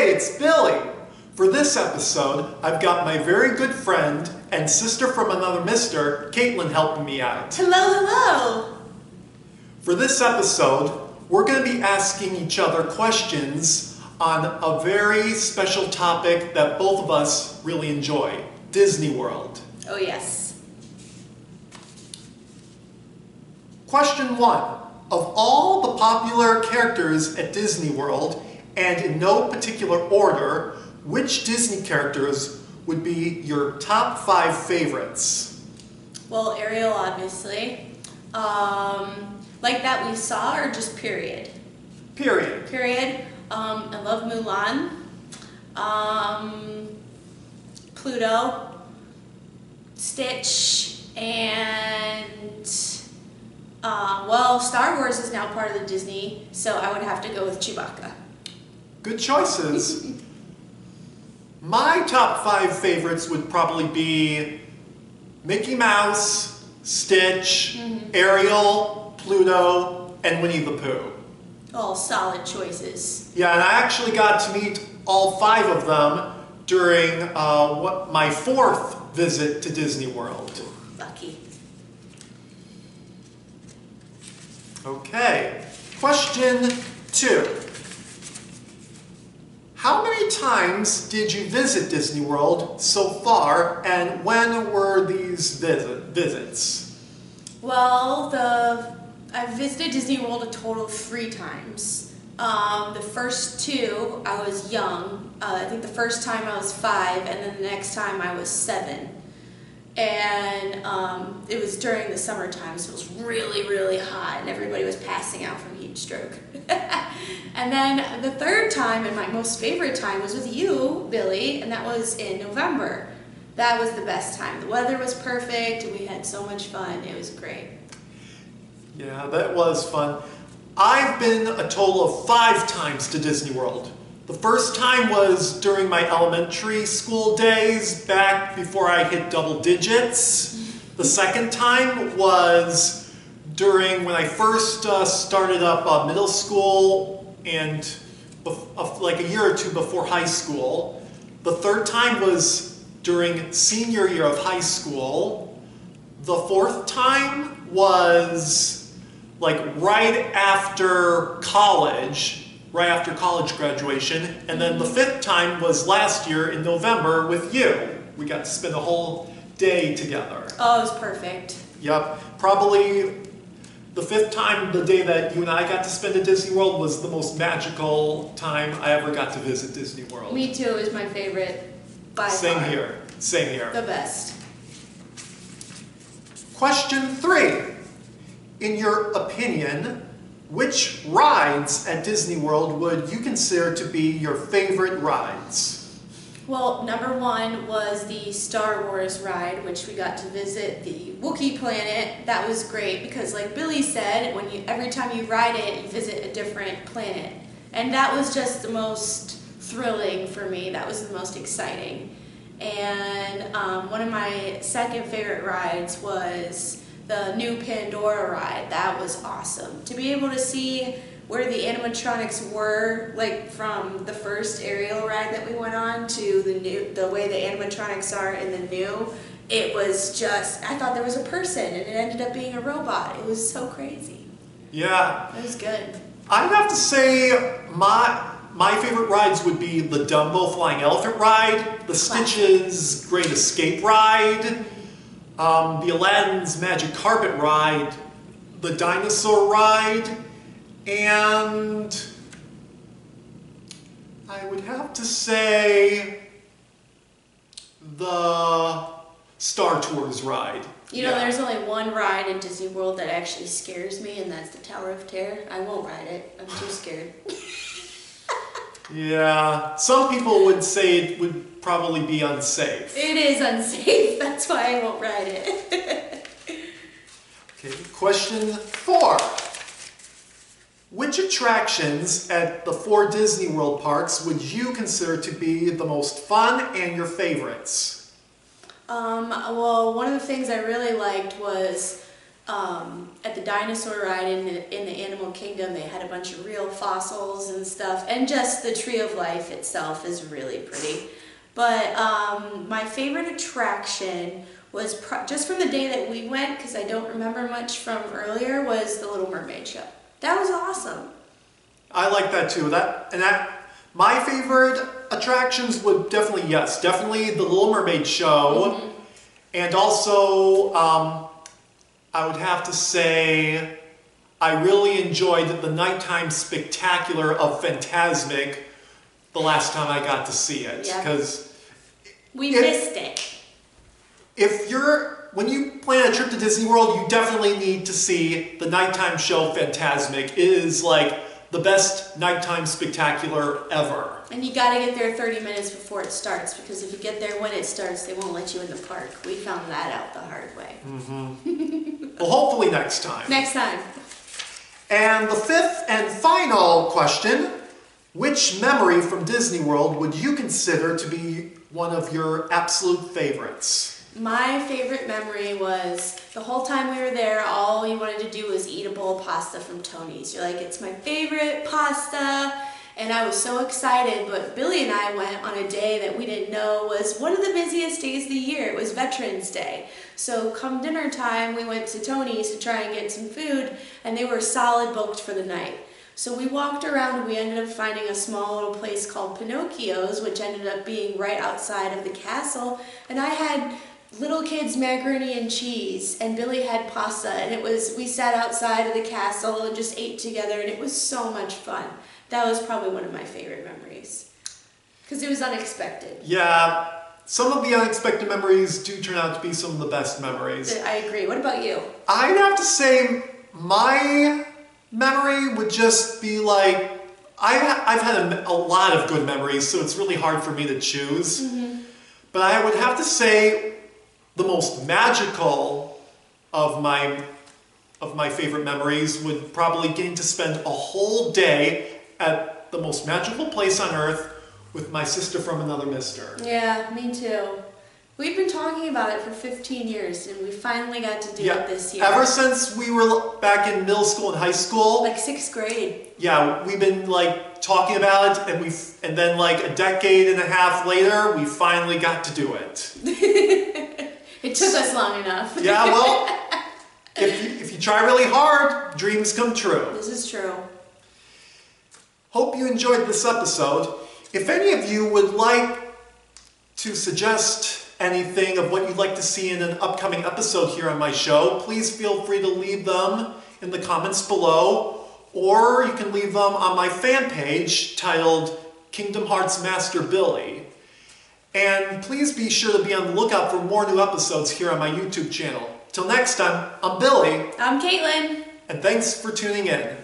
Hey, it's Billy! For this episode, I've got my very good friend and sister from another mister, Katelyn, helping me out. Hello, hello! For this episode, we're going to be asking each other questions on a very special topic that both of us really enjoy, Disney World. Oh yes. Question 1. Of all the popular characters at Disney World, and in no particular order, which Disney characters would be your top 5 favorites? Well, Ariel, obviously. Like that we saw, or just period? Period. Period. I love Mulan. Pluto. Stitch. And... well, Star Wars is now part of the Disney, so I would have to go with Chewbacca. Good choices. My top 5 favorites would probably be Mickey Mouse, Stitch, Ariel, Pluto, and Winnie the Pooh. All solid choices. Yeah, and I actually got to meet all 5 of them during my 4th visit to Disney World. Lucky. Okay, question 2. How many times did you visit Disney World so far, and when were these visits? Well, I've visited Disney World a total of 3 times. The first 2, I was young. I think the first time I was 5, and then the next time I was 7. And it was during the summertime, so it was really, really hot, and everybody was passing out from heat stroke. And then the 3rd time, and my most favorite time, was with you, Billy, and that was in November. That was the best time. The weather was perfect, and we had so much fun. It was great. Yeah, that was fun. I've been a total of 5 times to Disney World. The first time was during my elementary school days, back before I hit double digits. The second time was during when I first started up middle school and like a year or 2 before high school. The 3rd time was during senior year of high school. The 4th time was like right after college graduation, and then the 5th time was last year in November with you. We got to spend a whole day together. Oh, it was perfect. Yep, probably the 5th time, the day that you and I got to spend at Disney World, was the most magical time I ever got to visit Disney World. Me too, is my favorite by Same far. here, same here. The best. Question 3. In your opinion, which rides at Disney World would you consider to be your favorite rides? Well, number 1 was the Star Wars ride, which we got to visit the Wookiee planet. That was great because, like Billy said, every time you ride it, you visit a different planet. And that was just the most thrilling for me. That was the most exciting. And one of my second favorite rides was the new Pandora ride. That was awesome. To be able to see where the animatronics were, like from the first Ariel ride that we went on to the way the animatronics are in the new, it was just, I thought there was a person and it ended up being a robot. It was so crazy. Yeah. It was good. I'd have to say my favorite rides would be the Dumbo Flying Elephant ride, the Stitch's Great Escape ride, the Aladdin's Magic Carpet ride, the Dinosaur ride, and I would have to say the Star Tours ride. You know, there's only one ride in Disney World that actually scares me, and that's the Tower of Terror. I won't ride it. I'm too scared. Yeah, some people would say it would probably be unsafe. It is unsafe. That's why I won't ride it. Okay, question 4. Which attractions at the 4 Disney World parks would you consider to be the most fun and your favorites? Well, one of the things I really liked was at the dinosaur ride in the Animal Kingdom, they had a bunch of real fossils and stuff, and just the Tree of Life itself is really pretty. But my favorite attraction was just from the day that we went, because I don't remember much from earlier, was the Little Mermaid show. That was awesome. I like that too. My favorite attractions would definitely the Little Mermaid show, and also I would have to say I really enjoyed the nighttime spectacular of Fantasmic the last time I got to see it, because we missed it. When you plan a trip to Disney World, you definitely need to see the nighttime show Fantasmic. It is like the best nighttime spectacular ever. And you gotta get there 30 minutes before it starts, because if you get there when it starts, they won't let you in the park. We found that out the hard way. Well, hopefully next time. Next time. And the fifth and final question, which memory from Disney World would you consider to be one of your absolute favorites? My favorite memory was the whole time we were there, all you wanted to do was eat a bowl of pasta from Tony's. You're like, it's my favorite pasta. And I was so excited, but Billy and I went on a day that we didn't know was one of the busiest days of the year. It was Veterans Day. So come dinner time, we went to Tony's to try and get some food, and they were solid booked for the night. So we walked around and we ended up finding a small little place called Pinocchio's, which ended up being right outside of the castle. And I had little kids macaroni and cheese, and Billy had pasta, and we sat outside of the castle and just ate together, and it was so much fun. That was probably one of my favorite memories, because it was unexpected. Yeah, some of the unexpected memories do turn out to be some of the best memories. I agree. What about you? I'd have to say my memory would just be like, I've had a lot of good memories, so it's really hard for me to choose. But I would have to say the most magical of my favorite memories would probably getting to spend a whole day at the most magical place on earth with my sister from another mister. Yeah, me too. We've been talking about it for 15 years, and we finally got to do it this year. Ever since we were back in middle school and high school. Like 6th grade. Yeah, we've been like talking about it, and then like a decade and a half later, we finally got to do it. It took us long enough. Yeah, well, if you try really hard, dreams come true. This is true. Hope you enjoyed this episode. If any of you would like to suggest anything of what you'd like to see in an upcoming episode here on my show, please feel free to leave them in the comments below, or you can leave them on my fan page titled Kingdom Hearts Master Billy. And please be sure to be on the lookout for more new episodes here on my YouTube channel. Till next time, I'm Billy. I'm Katelyn. And thanks for tuning in.